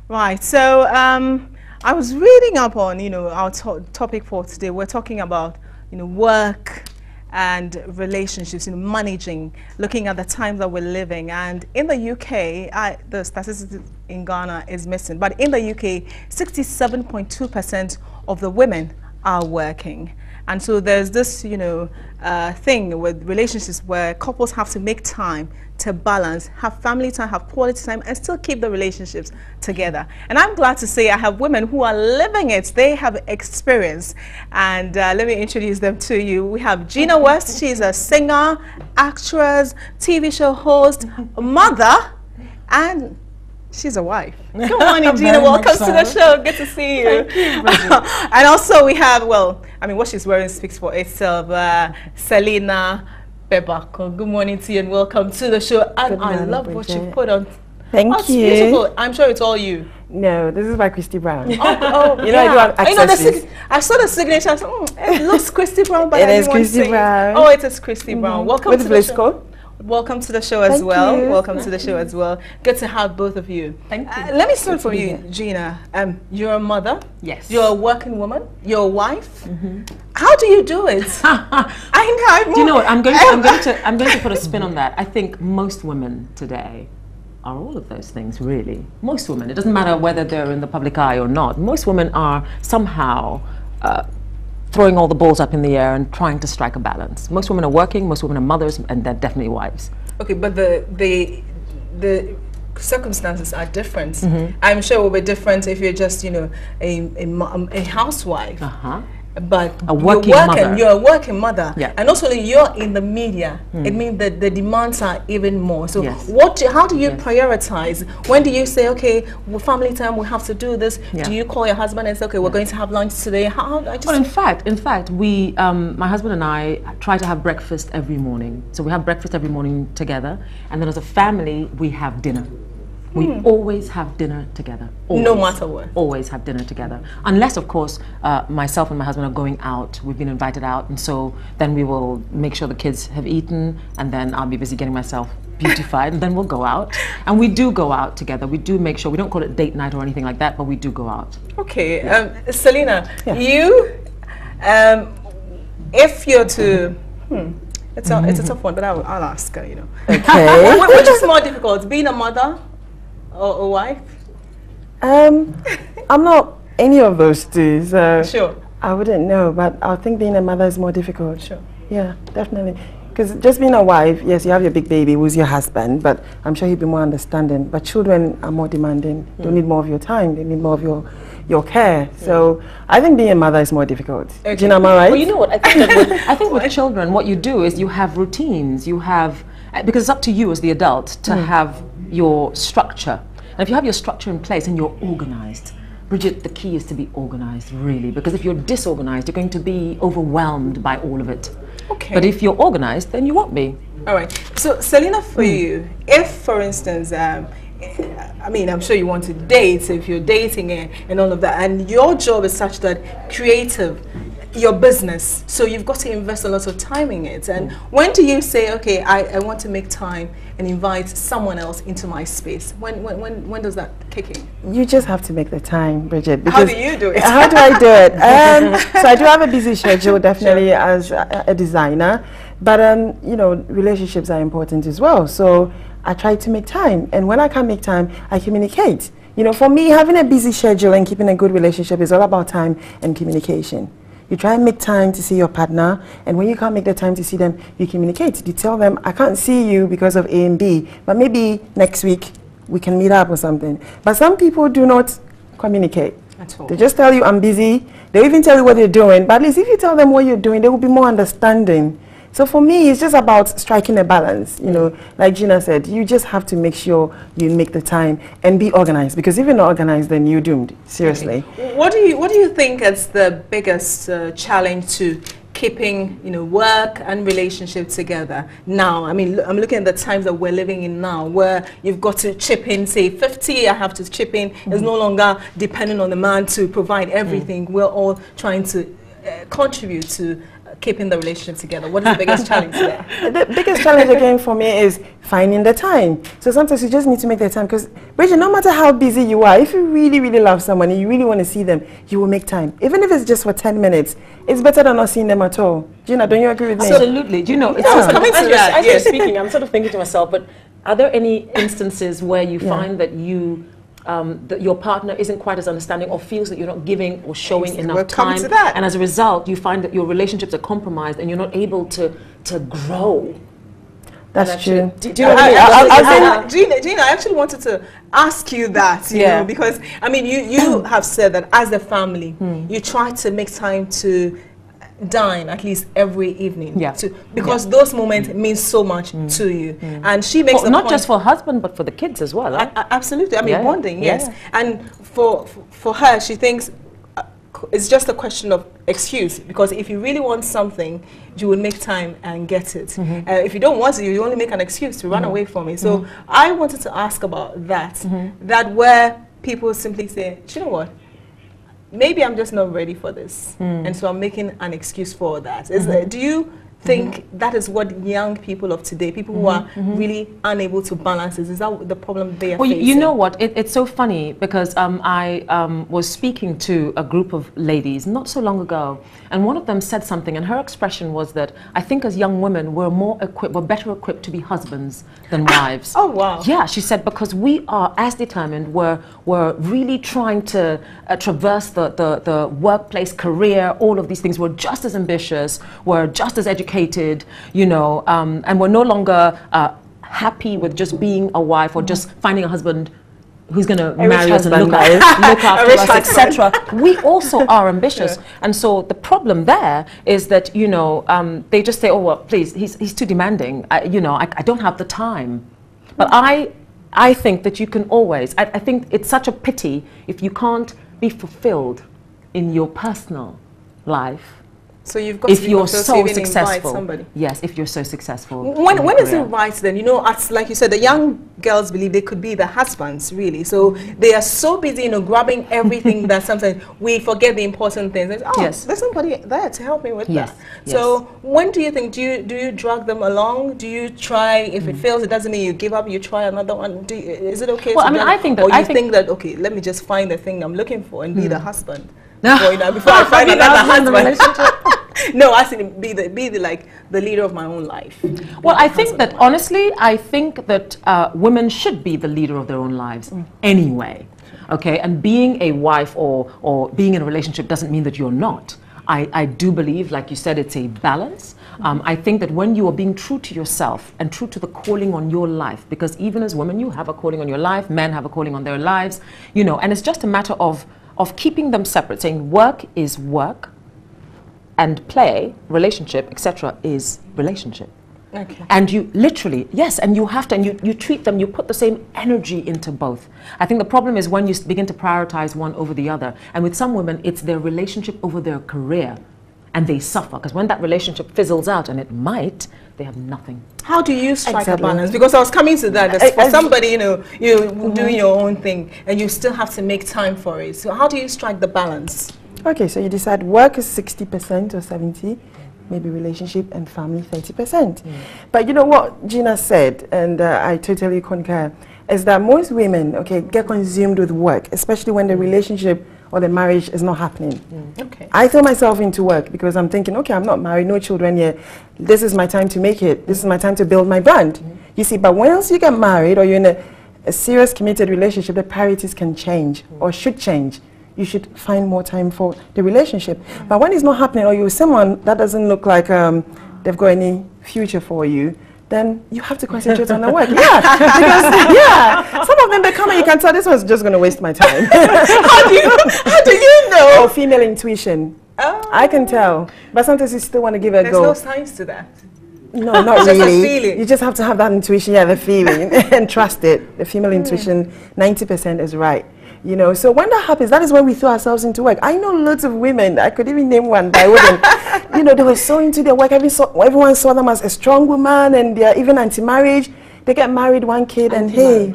Right. So I was reading up on, our topic for today. We're talking about, work and relationships, managing, looking at the times that we're living. And in the UK, the statistics in Ghana is missing, but in the UK, 67.2% of the women are working. And so there's this, thing with relationships where couples have to make time to balance, have family time, have quality time, and still keep the relationships together. And I'm glad to say I have women who are living it. They have experience. And let me introduce them to you. We have Gina West. She's a singer, actress, TV show host, mother, and she's a wife. Good morning, Gina. Welcome to the show. Good to see you. Thank you. And also we have, what she's wearing speaks for itself, Selena Bebako. Good morning to you and welcome to the show. And I love what you put on. Thank you. Beautiful. I'm sure it's all you. No, this is by Christy Brown. Oh, yeah. I saw the signature. I said, it looks Christy Brown, but it is Christy Brown. Oh, it is Christy Brown. Welcome to the show. Welcome to the show as well. Welcome to the show as well. Good to have both of you. Thank you. Let me start from you, Gina. You're a mother. Yes. You're a working woman. You're a wife. How do you do it? I know. Do you know what? I'm going to put a spin on that. I think most women today are all of those things, really. Most women. It doesn't matter whether they're in the public eye or not. Most women are somehow throwing all the balls up in the air and trying to strike a balance. Most women are working, most women are mothers, and they're definitely wives. Okay, but the circumstances are different. I'm sure it will be different if you're just, a housewife. But you're a working mother, yeah. And also you're in the media. It means that the demands are even more. So yes. How do you prioritize? When do you say, okay, with family time we have to do this? Yeah. Do you call your husband and say, okay, we're going to have lunch today? Well, in fact, we, my husband and I try to have breakfast every morning. So we have breakfast every morning together, and then as a family we have dinner. We always have dinner together. Always. No matter what. Always have dinner together. Unless, of course, myself and my husband are going out. We've been invited out, and so then we will make sure the kids have eaten, and then I'll be busy getting myself beautified, and then we'll go out. And we do go out together. We do make sure, we don't call it date night or anything like that, but we do go out. Okay. Selena, you, if you're to... It's a tough one, but I'll ask her, Okay. Which is more difficult, being a mother or a wife? I'm not any of those two, so sure. I wouldn't know, but I think being a mother is more difficult. Sure. Yeah, definitely. Because just being a wife, yes, you have your big baby who's your husband, but I'm sure he'd be more understanding. But children are more demanding. They need more of your time. They need more of your care. So I think being a mother is more difficult. Okay. Gina, am I right? Well, you know what? I think with children, what you do is you have routines. You have, because it's up to you as the adult to have your structure. And if you have your structure in place and you're organized, Bridget, the key is to be organized, really, because if you're disorganized, you're going to be overwhelmed by all of it. Okay. But if you're organized, then you won't be. All right. So, Selena, for you, if, for instance, I'm sure you want to date, if you're dating and all of that, and your job is such that creative, your business, so you've got to invest a lot of time in it. And when do you say, okay, I want to make time and invite someone else into my space? When does that kick in? You just have to make the time, Bridget. How do you do it? How do I do it? So I do have a busy schedule, definitely, sure, as a designer. But, relationships are important as well. So I try to make time. And when I can't make time, I communicate. For me, having a busy schedule and keeping a good relationship is all about time and communication. You try and make time to see your partner, and when you can't make the time to see them, you communicate. You tell them, I can't see you because of A and B, but maybe next week we can meet up or something. But some people do not communicate. At all. They just tell you, I'm busy. They'll even tell you what they're doing. But at least if you tell them what you're doing, they will be more understanding. So for me, it's just about striking a balance. Like Gina said, you just have to make sure you make the time and be organized. Because if you're not organized, then you're doomed. Seriously. Okay. What do you think is the biggest challenge to keeping work and relationship together now? I'm looking at the times that we're living in now, where you've got to chip in, say 50, I have to chip in. It's no longer depending on the man to provide everything. We're all trying to contribute to keeping the relationship together? What is the biggest challenge there? The biggest challenge again for me is finding the time. So sometimes you just need to make the time, because Bridget, no matter how busy you are, if you really, really love someone and you really want to see them, you will make time. Even if it's just for 10 minutes, it's better than not seeing them at all. Gina, don't you agree with me? Absolutely. Do you know, I was coming to that. As you're speaking, I'm sort of thinking to myself, but are there any instances where you find that you that your partner isn't quite as understanding or feels that you're not giving or showing enough time, and as a result you find that your relationships are compromised and you're not able to grow? That's true. Do you know what I mean? Gina, I actually wanted to ask you that, you know, because I mean you have said that as a family you try to make time to dine at least every evening, because those moments mean so much to you, and she makes not just for husband but for the kids as well. Right? Absolutely. I mean, bonding, yes. And for her, she thinks it's just a question of excuse, because if you really want something, you will make time and get it. If you don't want it, you only make an excuse to run away from it. So I wanted to ask about that, that where people simply say, you know what, maybe I'm just not ready for this, and so I'm making an excuse for that. Do you think that is what young people of today, people who are really unable to balance, is that the problem they are facing? You know what, it's so funny, because I was speaking to a group of ladies not so long ago, and one of them said something, and her expression was that I think as young women we're better equipped to be husbands than wives. Oh wow. Yeah, she said, because we are as determined, we're really trying to traverse the workplace, career, all of these things. We're just as ambitious, we're just as educated, you know, and we're no longer happy with just being a wife or just finding a husband who's going to marry us and look after us, etc. We also are ambitious, and so the problem there is that, you know, they just say, oh well, please, he's too demanding. You know, I don't have the time. But I think that you can always. I think it's such a pity if you can't be fulfilled in your personal life. So you've got if to be you're so successful. Somebody. Yes, if you're so successful. When is it right then? You know, as like you said, the young girls believe they could be the husbands, really. So they are so busy, you know, grabbing everything that sometimes we forget the important things. Oh, there's somebody there to help me with that. So when do you think, do you drag them along? Do you try, if it fails, it doesn't mean you give up, you try another one? Is it okay well, to I mean, I think that, or you think that, okay, let me just find the thing I'm looking for and be the husband? Before I find another husband. No, I think be the leader of my own life. Well, I think that honestly, I think that women should be the leader of their own lives anyway. Okay, and being a wife or being in a relationship doesn't mean that you're not. I do believe, like you said, it's a balance. I think that when you are being true to yourself and true to the calling on your life, because even as women, you have a calling on your life, men have a calling on their lives, you know, and it's just a matter of keeping them separate, saying work is work and play, relationship, etc. is relationship. Okay. And you literally, yes, and you have to, and you treat them, you put the same energy into both. I think the problem is when you begin to prioritize one over the other. And with some women, it's their relationship over their career. And they suffer, because when that relationship fizzles out, and it might, they have nothing. How do you strike a balance? Because I was coming to that. For somebody, you know, you're doing your own thing, and you still have to make time for it. So how do you strike the balance? Okay, so you decide work is 60% or 70%, maybe relationship and family 30%. But you know what Gina said, and I totally concur, is that most women, okay, get consumed with work, especially when the relationship or the marriage is not happening. Okay. I throw myself into work because I'm thinking, okay, I'm not married, no children yet. This is my time to make it. This is my time to build my brand. You see, but once you get married or you're in a serious committed relationship, the priorities can change or should change. You should find more time for the relationship. But when it's not happening, or you're with someone that doesn't look like they've got any future for you, then you have to concentrate on the work. Yeah, because some of them, they come and you can tell this one's just going to waste my time. How do you know? Oh, female intuition. Oh. I can tell, but sometimes you still want to give it a go. There's no science to that. No, not really. You just have to have that intuition, the feeling, and trust it. The female intuition, 90% is right. You know, so when that happens, that is when we throw ourselves into work. I know loads of women, I could even name one, but I wouldn't. You know, they were so into their work. Everyone saw them as a strong woman, and they're even anti-marriage. They get married, one kid, and hey,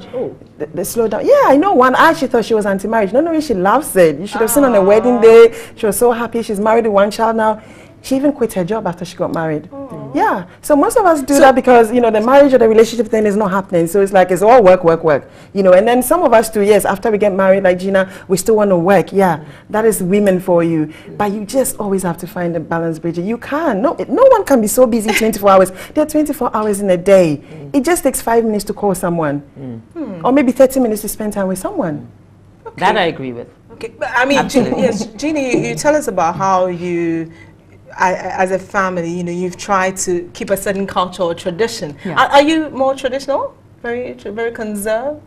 they slow down. Yeah, I know one. I actually thought she was anti-marriage. No, she loves it. You should have seen on the wedding day. She was so happy. She's married with one child now. She even quit her job after she got married. Yeah. So most of us do that because, you know, the marriage or the relationship thing is not happening. So it's like, it's all work, work, work. You know, and then some of us do, yes, after we get married, like Gina, we still want to work. Yeah, that is women for you. But you just always have to find a balance, Bridget. You can. No one can be so busy 24 hours. There are 24 hours in a day. It just takes 5 minutes to call someone. Or maybe 30 minutes to spend time with someone. Okay. That I agree with. Okay, but I mean, yes, Jeannie, you tell us about how you, as a family, you know, you've tried to keep a certain culture or tradition. Yeah. Are you more traditional? Very conserved?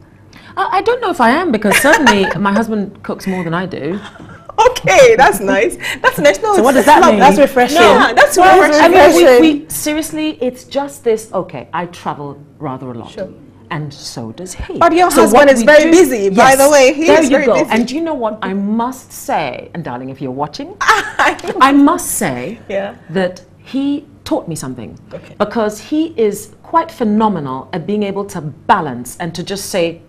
I don't know if I am, because certainly my husband cooks more than I do. Okay, that's nice. That's nice. No, So what does that mean? That's refreshing. No, that's refreshing. I mean, we seriously, it's just this. Okay, I travel rather a lot. Sure. And so does he. But your So husband what is we very do- busy, by the way. He there is you very go. busy. And do you know what I must say, and darling, if you're watching, I must say Yeah. that he taught me something. Okay. Because he is quite phenomenal at being able to balance and to just say,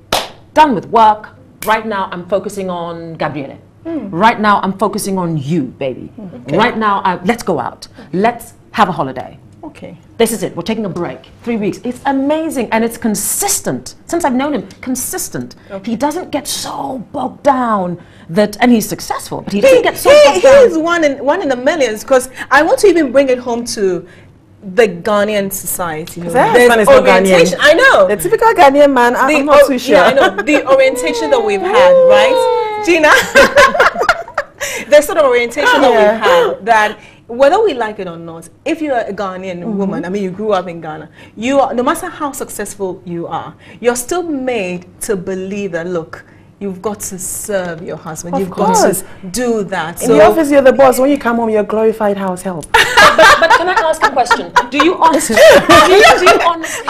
done with work, right now I'm focusing on Gabriele. Right now I'm focusing on you, baby. Right now, let's go out. Let's have a holiday. Okay. This is it. We're taking a break. 3 weeks. It's amazing, and it's consistent. Since I've known him, consistent. Okay. He doesn't get so bogged down that, and he's successful, but he doesn't get so bogged He down. is one in a millions, because I want to even bring it home to the Ghanaian society. You know, That there's man is not orientation. Ghanaian. I know. The typical Ghanaian man, I'm not too sure. Yeah, I know. The orientation that we've had, right, Gina? The sort of orientation that we've had, that whether we like it or not, if you're a Ghanaian woman, I mean, you grew up in Ghana, you are, no matter how successful you are, you're still made to believe that, look, you've got to serve your husband. You've got to do that. In the office, you're the boss. When you come home, you're a glorified house help. But can I ask a question? Do you honestly, do you honestly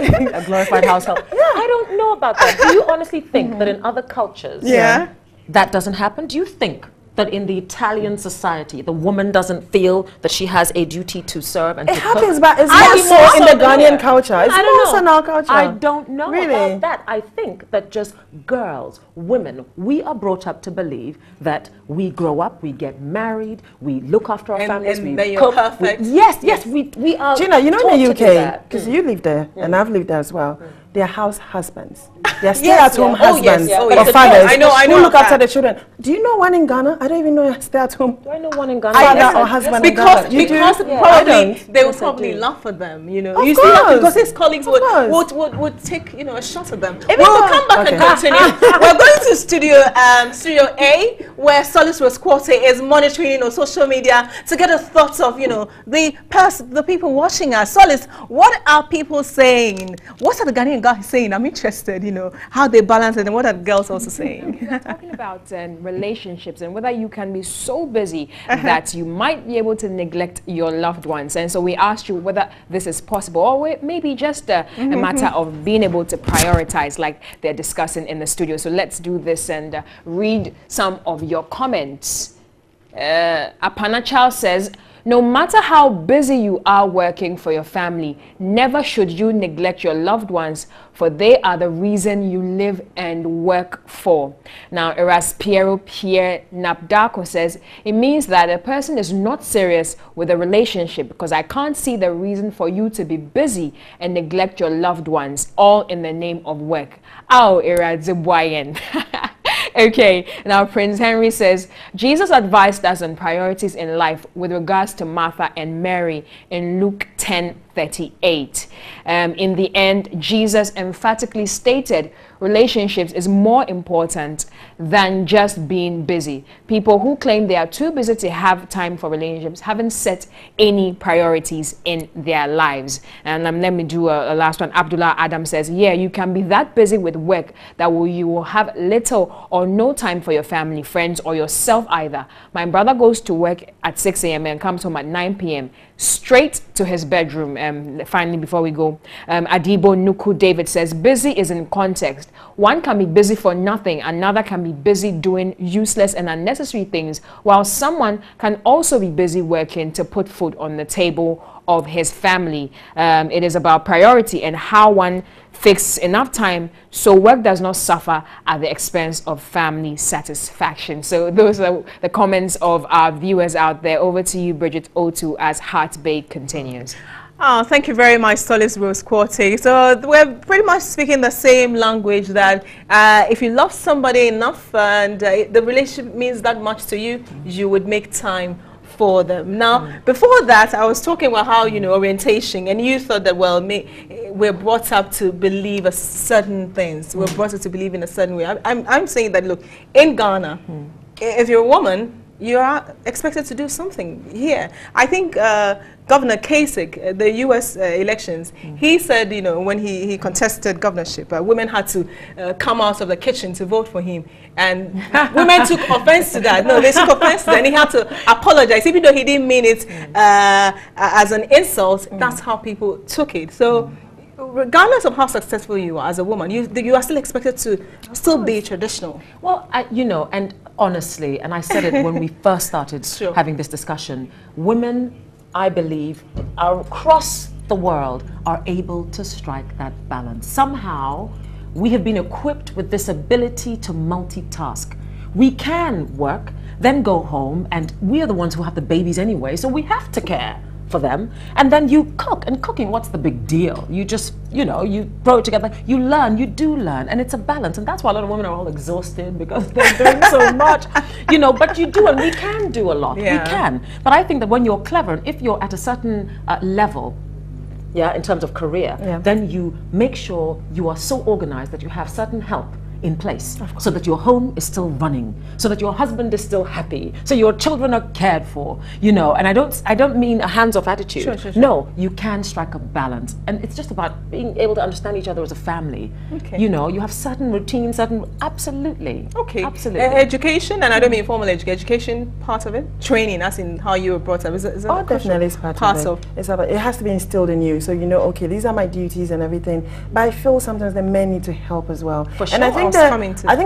think a glorified household? I don't know about that. Do you honestly think that in other cultures that doesn't happen? Do you think that in the Italian society, the woman doesn't feel that she has a duty to serve and It to happens, cook? but it's I more think so more in so the Ghanaian there. culture. It's I don't more know. so in our culture. I don't know Really? about that. I think that just girls, women, we are brought up to believe that we grow up, we get married, we look after our families, and we then you're cook. perfect. Yes, we are. Gina, you know taught in the to do UK, that. because you live there, and I've lived there as well, they're house husbands. They're Yes, stay-at-home yeah. Oh, yes, husbands yeah. Oh, or yes. fathers I know who look after that. the children. Do you know one in Ghana? I don't even know a stay-at-home Do I know one in Ghana? father or husband in because Ghana. You do? because I probably don't. they would Yes, I probably do. laugh at them, you know. Of You see that course. because his colleagues Of course. would take, you know, a shot at them. Even We'll though- come back okay. and continue. We're going to studio A, where Solace Resquarte is monitoring, you know, social media to get a thought of, you know, the people watching us. Solace, what are people saying? What are the Ghanaian guys saying? I'm interested, you know, how they balance it, and what are the girls also saying? We're talking about relationships and whether you can be so busy that you might be able to neglect your loved ones. And so we asked you whether this is possible, or maybe just a matter of being able to prioritize, like they're discussing in the studio. So let's do this and read some of your comments. Apanachal says, no matter how busy you are working for your family, never should you neglect your loved ones, for they are the reason you live and work for. Now, Eras Piero Pierre Napdako says, it means that a person is not serious with a relationship, because I can't see the reason for you to be busy and neglect your loved ones, all in the name of work. Ow, Eras Zibwayen. Okay, now Prince Henry says, Jesus advised us on priorities in life with regards to Martha and Mary in Luke 10:38. In the end, Jesus emphatically stated relationships is more important than just being busy. People who claim they are too busy to have time for relationships haven't set any priorities in their lives. And let me do a last one. Abdullah Adam says, yeah, you can be that busy with work that you will have little or no time for your family, friends, or yourself either. My brother goes to work at 6 a.m. and comes home at 9 p.m. straight to his bedroom. Finally, before we go, Adibo Nuku David says, busy is in context. One can be busy for nothing, another can be busy doing useless and unnecessary things, while someone can also be busy working to put food on the table of his family. It is about priority and how one fixed enough time so work does not suffer at the expense of family satisfaction. So those are the comments of our viewers out there. Over to you, Bridget O2, as Heartbake continues. Oh, thank you very much, Solis Rose Quarty. So we're pretty much speaking the same language, that if you love somebody enough and the relationship means that much to you, you would make time for them. Now, before that, I was talking about how, you know, orientation, and you thought that, well, we're brought up to believe a certain things. We're brought up to believe in a certain way. I'm saying that, look, in Ghana, if you're a woman, you are expected to do something here. I think Governor Kasich, the U.S. elections, he said, you know, when he contested governorship, women had to come out of the kitchen to vote for him. And women took offense to that. No, they took offense to that, and he had to apologize. Even though he didn't mean it as an insult, that's how people took it. So regardless of how successful you are as a woman, you are still expected to still be traditional. Well, you know, and honestly, and I said it when we first started having this discussion, women, I believe, across the world are able to strike that balance. Somehow, we have been equipped with this ability to multitask. We can work, then go home, and we are the ones who have the babies anyway, so we have to care for them. And then you cook, and cooking, what's the big deal? You just, you know, you throw it together, you learn, you do learn, and it's a balance. And that's why a lot of women are all exhausted, because they're doing so much, you know, but you do, and we can do a lot, we can. But I think that when you're clever, and if you're at a certain level, in terms of career, then you make sure you are so organized that you have certain help in place, so that your home is still running, so that your husband is still happy, so your children are cared for, you know. And I don't mean a hands-off attitude. No, you can strike a balance, and it's just about being able to understand each other as a family. You know, you have certain routines, absolutely. Absolutely. Education, and I don't mean formal education, part of it. Training, as in how you were brought up, is that definitely is part of it. It's about, it has to be instilled in you, so you know, okay, these are my duties and everything. But I feel sometimes the men need to help as well. For sure. And I think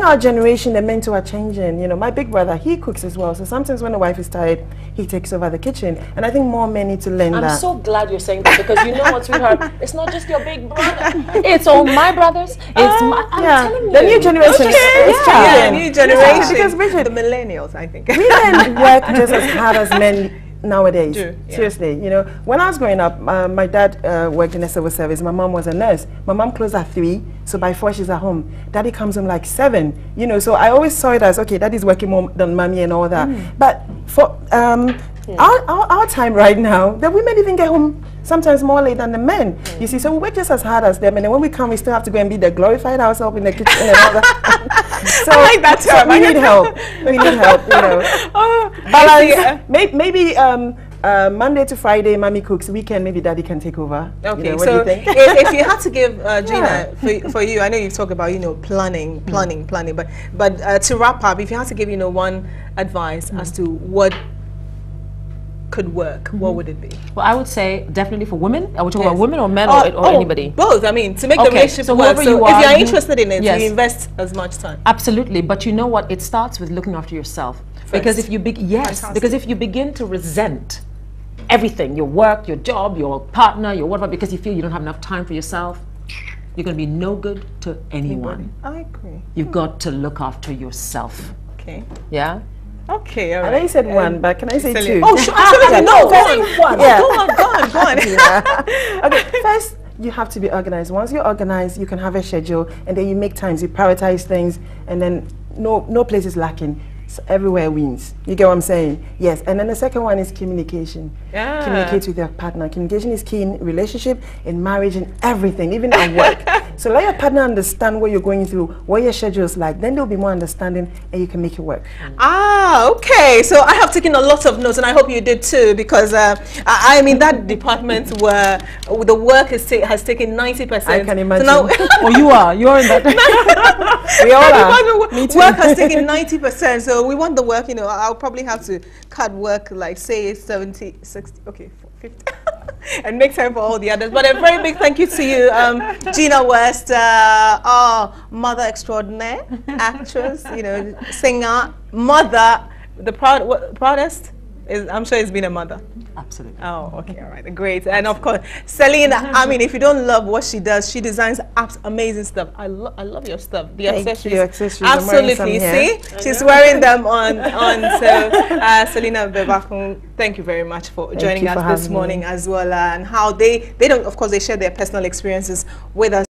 our generation, the men too are changing. You know, my big brother, he cooks as well. So sometimes when the wife is tired, he takes over the kitchen. And I think more men need to learn that. I'm so glad you're saying that, because you know what, sweetheart? It's not just your big brother. It's all my brothers. It's I'm telling you. The new generation is changing. New generation. Because Bridget, the millennials, I think. Women work just as hard as men nowadays. Seriously, you know, when I was growing up, my dad worked in a civil service. My mom was a nurse. My mom closed at 3, so by 4 she's at home. Daddy comes home like 7, you know, so I always saw it as, okay, daddy's working more than mommy and all that. But for our time right now, the women even get home sometimes more late than the men. You see, so we work just as hard as them, and then when we come, we still have to go and be the glorified ourselves in the kitchen and all that. So, I like that term. So we need help. We need help, you know. Balance. Maybe Monday to Friday, mommy cooks. Weekend, maybe daddy can take over. Okay, you know, what so do you think? if you had to give Gina, for you, I know you've talked about, you know, planning, but to wrap up, if you had to give, you know, one advice as to what could work, what would it be? Well, I would say definitely for women. Are we talking about women or men or anybody? Both. I mean, to make the relationship work. So if you're interested in it, you invest as much time. Absolutely, but you know what? It starts with looking after yourself. Because if you because if you begin to resent everything, your work, your job, your partner, your whatever, because you feel you don't have enough time for yourself, you're going to be no good to anyone. I agree. You've got to look after yourself. Okay. Yeah. Okay, all right. I know you said 1, but can I say 2? Oh, sure, absolutely. No, go on. Yeah. Go on. Okay, first, you have to be organized. Once you're organized, you can have a schedule, and then you make times, you prioritize things, and then no place is lacking. So everywhere wins. You get what I'm saying? Yes. And then the second one is communication. Communicate with your partner. Communication is key in relationship, in marriage, in everything, even at work. So let your partner understand what you're going through, what your schedule is like. Then there'll be more understanding, and you can make it work. Okay. So I have taken a lot of notes, and I hope you did too, because I'm in that department where the work has taken 90%. I can imagine. So now you're in that. We all are. Me too. Work has taken 90%. So we want the work, you know, I'll probably have to cut work, like say 70, 60, okay, 50, and make time for all the others. But a very big thank you to you, Gina West, our mother extraordinaire, actress, you know, singer, mother, the proudest I'm sure it's been a mother. Absolutely. Oh, okay, all right, great. And of course, Selena, I mean, if you don't love what she does, she designs amazing stuff. I love your stuff. The accessories. Absolutely. See, she's wearing them on. So, Selena Bebakun, thank you very much for joining us this morning as well, and how they don't, of course, they share their personal experiences with us.